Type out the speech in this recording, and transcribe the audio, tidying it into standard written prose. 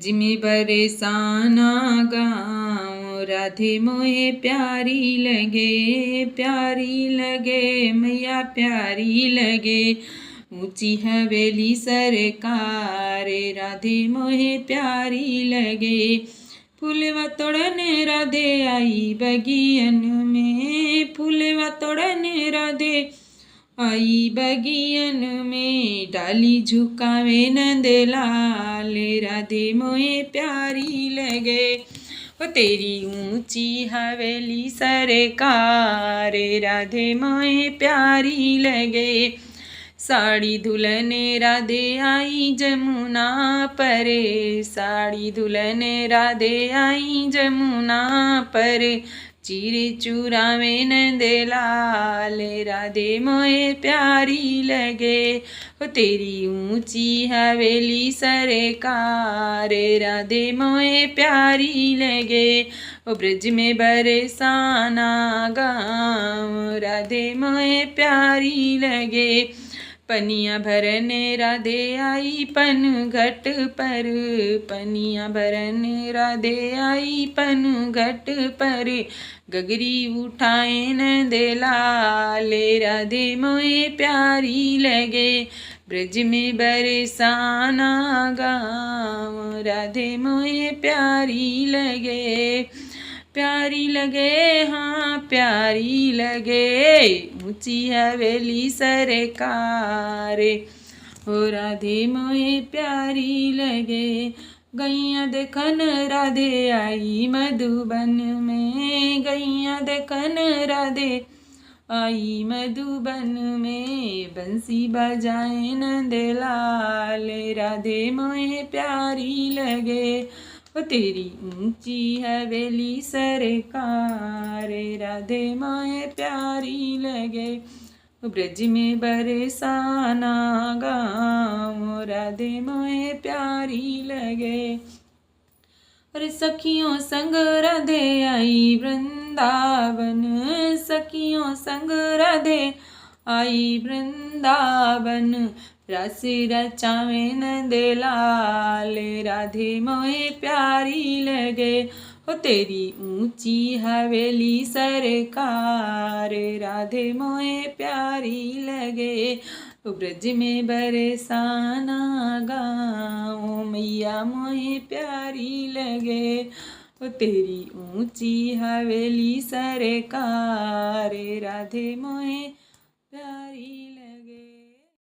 जिमे बरसाना गाँव राधे मोहे प्यारी लगे मैया प्यारी लगे। ऊंची हवेली सरकार राधे मोहे प्यारी लगे। फूलवा तोड़ने राधे आई बगियन में, फूलवा तोड़ने राधे आई बगियन में। डाली झुकावे नंदलाल राधे मोहे प्यारी लगे। ओ तेरी ऊंची हवेली सरकार राधे मोहे प्यारी लगे। साड़ी दुल्हने राधे आई जमुना परे, साड़ी दुल्हने राधे आई जमुना पर। चीरे चुरावे नंदलाल राधे मोहे प्यारी लगे। ओ तेरी ऊंची हवेली सरकार राधे मोहे प्यारी लगे। ओ ब्रज में बरसाना गाँव राधे मोहे प्यारी लगे। पनिया भरने राधे आई पन घट पर, पनिया भरने राधे आई पन घट पर। गगरी उठाए नंदलाल राधे मोहे प्यारी लगे। ब्रज में बरसाना गाँव राधे मोहे प्यारी लगे। प्यारी लगे हाँ प्यारी लगे, ऊंची हवेली सरकार हो राधे मोहे प्यारी लगे। गैया देखन राधे आई मधुबन में, गैया देखन राधे आई मधुबन में। बंसी बजाए नंदलाल राधे मोहे प्यारी लगे। ओ तेरी ऊंची हवेली सरकार राधे मोहे प्यारी लगे। ब्रज में बरसाना गाँव राधे मोहे प्यारी लगे। अरे सखियों संग राधे आई वृंदावन, सखियों संग राधे आई वृंदावन। रस रचावे नंदलाल राधे मोहे प्यारी लगे। हो तेरी ऊंची हवेली सरकार राधे मोहे प्यारी लगे। ब्रज में बरसाना गाँव मैया मोहे प्यारी लगे। ओ तेरी ऊंची हवेली सरकार राधे मोहे प्यारी